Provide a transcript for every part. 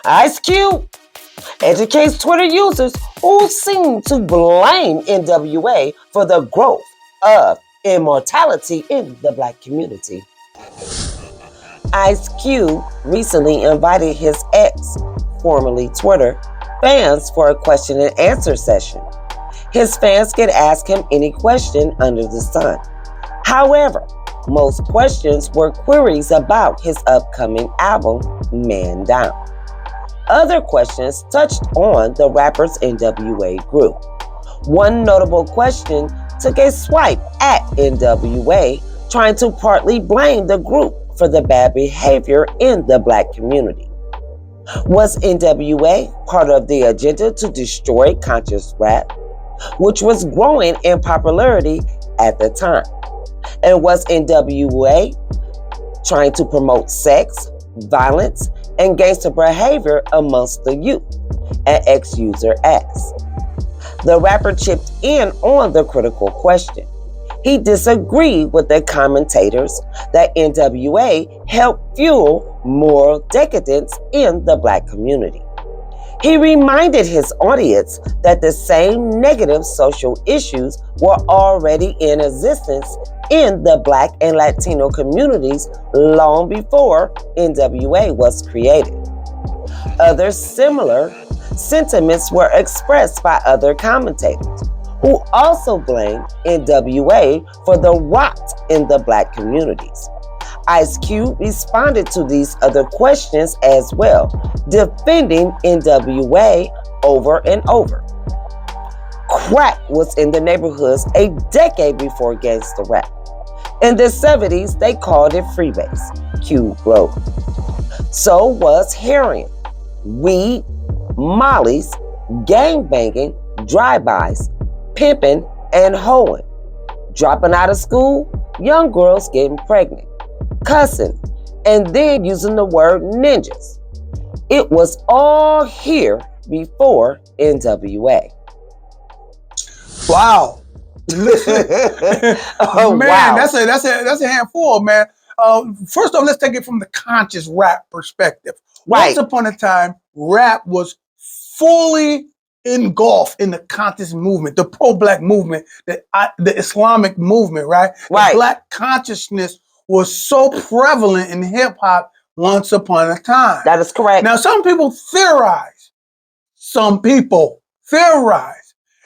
Ice Cube educates Twitter users who seem to blame NWA for the growth of immortality in the black community. Ice Cube recently invited his ex, formerly Twitter, fans for a question and answer session. His fans could ask him any question under the sun. However, most questions were queries about his upcoming album, Man Down. Other questions touched on the rapper's NWA group. One notable question took a swipe at NWA, trying to partly blame the group for the bad behavior in the black community. Was NWA part of the agenda to destroy conscious rap, which was growing in popularity at the time? And was NWA trying to promote sex, violence, and gangster behavior amongst the youth? An ex-user asked. The rapper chipped in on the critical question. He disagreed with the commentators that NWA helped fuel moral decadence in the black community. He reminded his audience that the same negative social issues were already in existence in the Black and Latino communities long before NWA was created. Other similar sentiments were expressed by other commentators, who also blamed NWA for the rot in the black communities. Ice Cube responded to these other questions as well, defending NWA over and over. Crack was in the neighborhoods a decade before gangsta rap. In the 70s, they called it freebase, Cube wrote. So was heroin, weed, mollies, gangbanging, drive-bys, pimping, and hoeing. Dropping out of school, young girls getting pregnant, cussing, and then using the word ninjas. It was all here before NWA. Wow. Oh, man, wow. that's a handful, man. First off, let's take it from the conscious rap perspective. Right. Once upon a time, rap was fully engulfed in the conscious movement, the pro-black movement, the Islamic movement, right? Right. The black consciousness was so prevalent in hip-hop once upon a time. That is correct. Now, some people theorize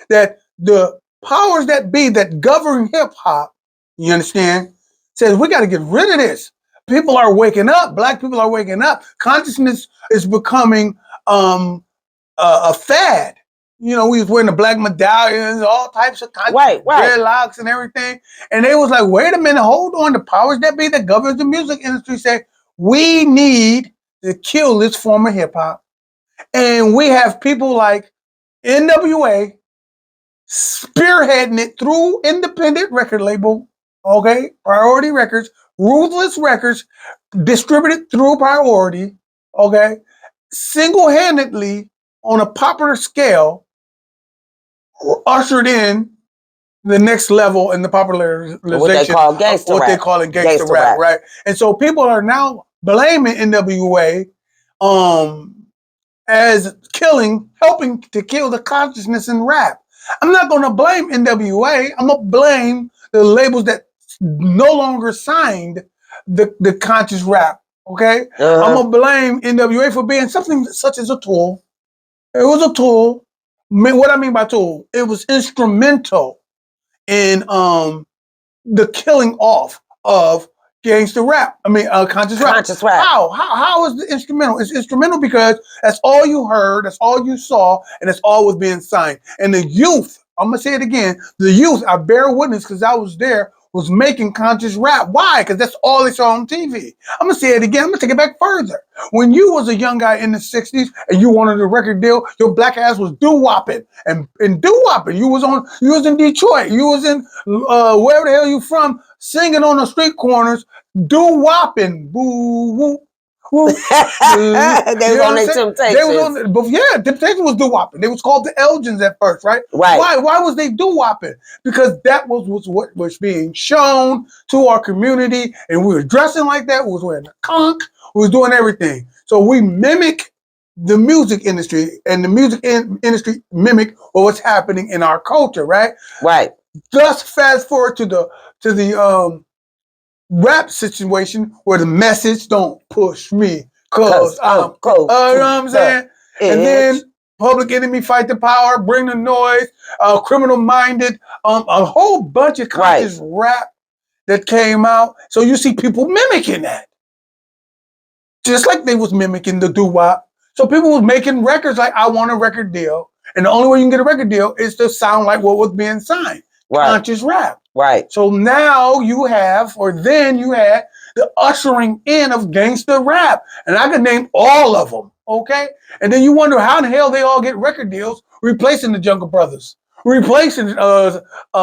that the powers that be that govern hip-hop, you understand, says we got to get rid of this. People are waking up. Black people are waking up. Consciousness is becoming a fad. You know, we was wearing the black medallions, all types of dreadlocks and everything. And they was like, wait a minute, hold on. The powers that be that governs the music industry say, we need to kill this form of hip hop. And we have people like NWA spearheading it through independent record label, okay, Priority Records, Ruthless Records, distributed through Priority, okay, single-handedly on a popular scale, ushered in the next level in the popularization what they call gangster what rap. they call it gangster rap, right? And so people are now blaming NWA as helping to kill the consciousness in rap. I'm not going to blame NWA. I'm going to blame the labels that no longer signed the conscious rap, okay? I'm going to blame NWA for being something such as a tool. It was a tool. What I mean by tool, it was instrumental in the killing off of gangster rap. Conscious rap. Conscious rap. How is it instrumental? It's instrumental because that's all you heard, that's all you saw, and that's all was being signed. And the youth, I'm gonna say it again, the youth, I bear witness because I was there, was making conscious rap. Why? Because that's all they saw on TV. I'm gonna say it again, I'm gonna take it back further. When you was a young guy in the 60s and you wanted a record deal, your black ass was doo-wopping. And doo-wopping. You was in Detroit, you was in wherever the hell you from, singing on the street corners, doo-wopping. Boo whoop. They was on their Temptations. Temptation was doo-wopping. They was called the Elgins at first, right? Right. Why was they doo-wopping? Because that was what was being shown to our community, and we were dressing like that. We was wearing a conch. We was doing everything. So we mimic the music industry, and the music industry mimic what's happening in our culture, right? Right. Just fast forward to the rap situation where the message don't push me because I'm close you know to what I'm the saying? And edge. then Public Enemy Fight the Power, Bring the Noise, Criminal Minded, a whole bunch of Right. conscious rap that came out. So you see people mimicking that. Just like they was mimicking the doo-wop. So people was making records like, I want a record deal. And the only way you can get a record deal is to sound like what was being signed. Right. Conscious rap. Right. So now you have, or then you had the ushering in of gangster rap. And I could name all of them, okay? And then you wonder how in the hell they all get record deals replacing the Jungle Brothers, replacing Coop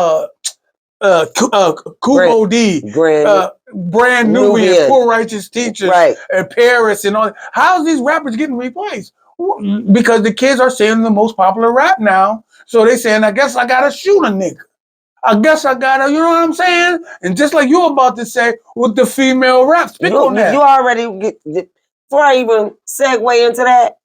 Grand, OD, Grand Brand Nubian, Nubian. Poor Righteous Teachers, Right. and Paris, and all. How's these rappers getting replaced? Because the kids are saying the most popular rap now. So they saying, I guess I gotta shoot a nigga. I guess I gotta, you know what I'm saying? And just like you about to say with the female rap, speak on that. You already get, before I even segue into that,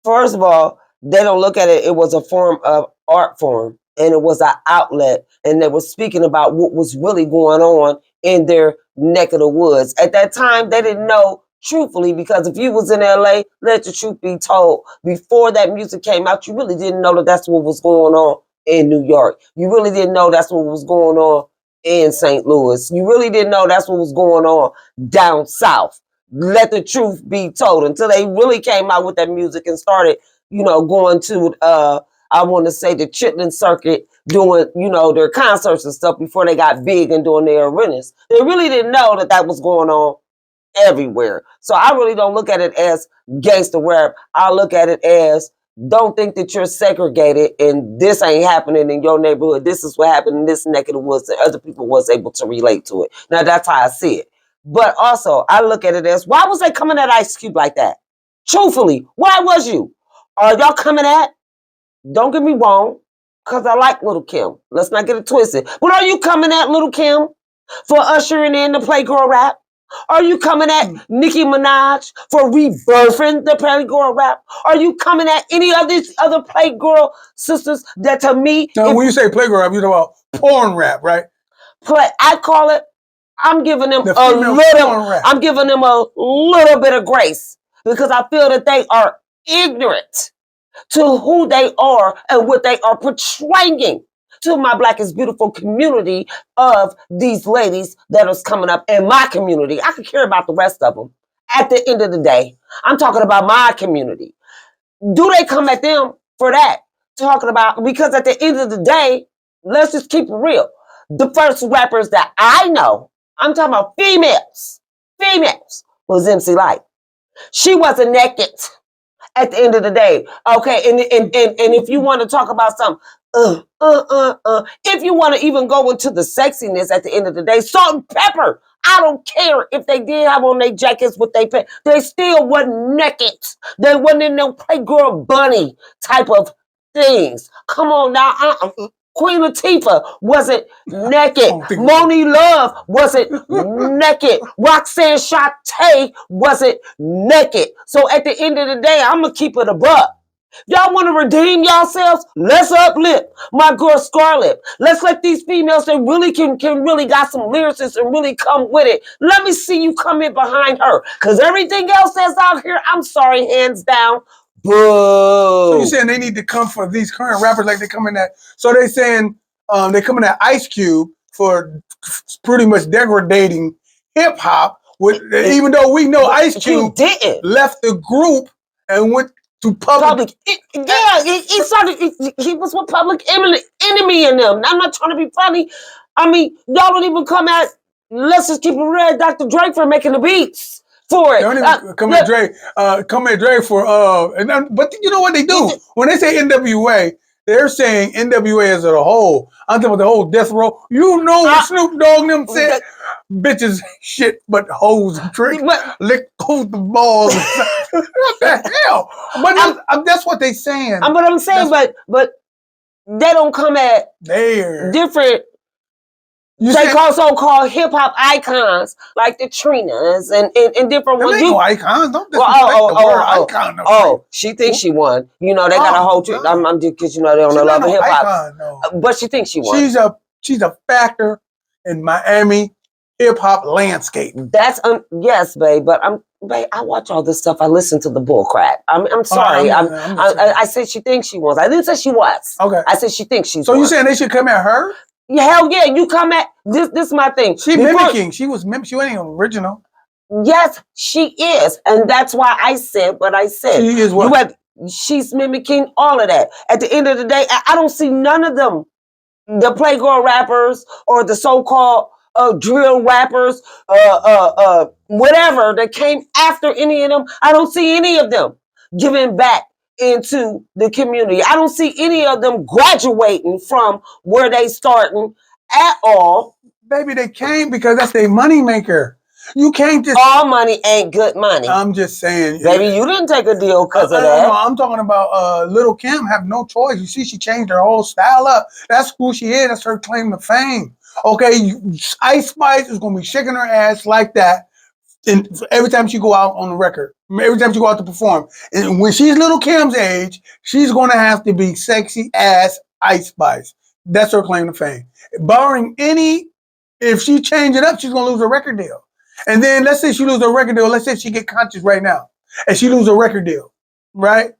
first of all, they don't look at it. It was a form of art form, and it was an outlet, and they were speaking about what was really going on in their neck of the woods. At that time, they didn't know truthfully, because if you was in LA, let the truth be told, before that music came out, you really didn't know that that's what was going on in New York. You really didn't know that's what was going on in St. Louis. You really didn't know that's what was going on down south. Let the truth be told, until they really came out with that music and started, going to I want to say the Chitlin circuit, doing, their concerts and stuff before they got big and doing their arenas. They really didn't know that that was going on everywhere. So I really don't look at it as gangster rap. I look at it as, don't think that you're segregated and this ain't happening in your neighborhood. This is what happened in this neck of the woods, and other people was able to relate to it. Now that's how I see it. But also, I look at it as, why was they coming at Ice Cube like that? Truthfully, why was you? Are y'all coming at? Don't get me wrong, because I like Little Kim. Let's not get it twisted. But are you coming at Little Kim for ushering in the Playgirl rap? Are you coming at Nicki Minaj for rebirthing the Playgirl rap? Are you coming at any of these other Playgirl sisters that, to me... Now, when you say Playgirl rap, you're talking about porn rap, right? I call it, I'm giving them The a female little, porn rap. I'm giving them a little bit of grace, because I feel that they are ignorant to who they are and what they are portraying to my Black is Beautiful community of these ladies that is coming up in my community. I could care about the rest of them. At the end of the day, I'm talking about my community. Do they come at them for that? Talking about, because at the end of the day, let's just keep it real. The first rappers that I know, I'm talking about females, was MC Lyte. She wasn't naked at the end of the day. Okay, and if you want to talk about something, if you want to even go into the sexiness at the end of the day, Salt and Pepper. I don't care if they did have on their jackets what they pay. They still wasn't naked. They wasn't in no Playgirl bunny type of things. Come on now. Queen Latifah wasn't naked. Moni Love wasn't naked. Roxanne Shante wasn't naked. So at the end of the day, I'm going to keep it a buck. Y'all want to redeem yourselves? Let's uplift my girl Scarlett. Let's let these females that really can really got some lyricists and really come with it. Let me see you come in behind her. Because everything else that's out here, I'm sorry, hands down, boo. So you're saying they need to come for these current rappers like they coming at? So they saying they coming at Ice Cube for pretty much degrading hip hop. Even though we know Ice Cube didn't left the group and went to Public. He started. He was with Public Enemy in them. I'm not trying to be funny. I mean, y'all don't even come at. Let's just keep it real, Dr. Drake for making the beats for it. They don't even come at Drake. Come at Drake for but you know what they do when they say NWA. They're saying NWA as a whole. I'm talking about the whole death row. You know what Snoop Dogg and them said? Bitches shit but hoes and tricks. Lick the balls. What the hell? But that's what they saying. But I'm saying, but they don't come at different They call so-called hip-hop icons like the Trinas and different ones. No icons. Don't disrespect the word icon. Oh, she thinks she won. You know, they got a whole... I'm just because, you know, they don't know love of hip-hop. But she thinks she won. She's a factor in Miami hip-hop landscape. That's... yes, babe, but babe, I watch all this stuff. I listen to the bull crap. I'm sorry. I said she thinks she was. I didn't say she was. Okay. I said she thinks she's So you saying they should come at her? Hell yeah, you come at this is my thing. She mimicking. She ain't original. Yes, she is. And that's why I said what I said. She is what? She's mimicking all of that. At the end of the day, I don't see none of them. The Playgirl rappers or the so-called drill rappers, whatever that came after any of them. I don't see any of them giving back into the community. I don't see any of them graduating from where they starting at all. Baby, they came because that's their money maker. You can't just... All money ain't good money. I'm just saying. Baby, you didn't take a deal because of that. No, I'm talking about Little Kim have no choice. You see, she changed her whole style up. That's who she is. That's her claim to fame. Okay, Ice Spice is going to be shaking her ass like that and every time she go out on the record, every time she go out to perform. And when she's Little Kim's age, she's going to have to be sexy ass Ice Spice. That's her claim to fame. Barring any, if she change it up, she's going to lose her record deal. And then let's say she lose her record deal. Let's say she get conscious right now and she lose her record deal, right?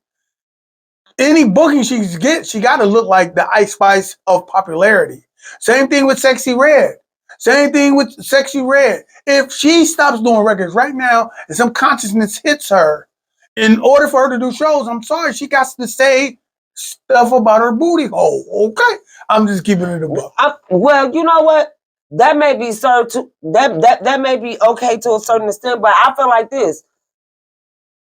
Any booking she gets, she got to look like the Ice Spice of popularity. Same thing with Sexy Red. Same thing with Sexy Red. If she stops doing records right now and some consciousness hits her, in order for her to do shows, I'm sorry, she got to say stuff about her booty hole. Okay, I'm just keeping it above. Well, you know what? That may be that may be okay to a certain extent, but I feel like this.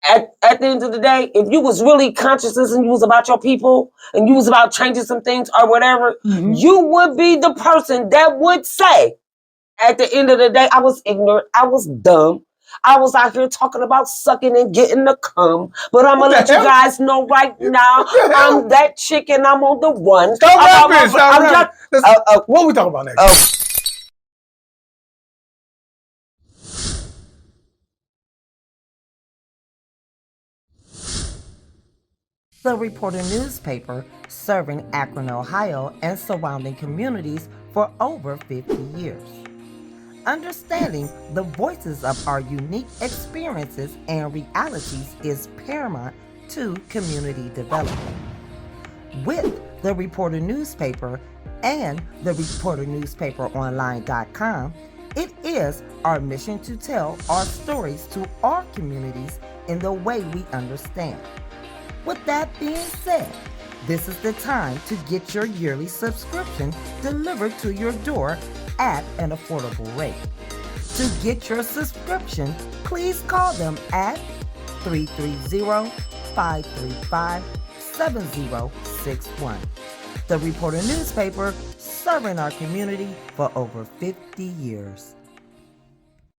At the end of the day, if you was really conscious and you was about your people and you was about changing some things or whatever, you would be the person that would say, at the end of the day, I was ignorant, I was dumb, I was out here talking about sucking and getting the cum, but I'm gonna let you guys know right now, I'm that chick and I'm on the run. Stop rapping, what are we talking about next? The Reporter newspaper serving Akron, Ohio and surrounding communities for over 50 years. Understanding the voices of our unique experiences and realities is paramount to community development. With the Reporter newspaper and the ReporterNewspaperOnline.com, it is our mission to tell our stories to our communities in the way we understand. With that being said, this is the time to get your yearly subscription delivered to your door at an affordable rate. To get your subscription, please call them at 330-535-7061. The Reporter newspaper serving our community for over 50 years.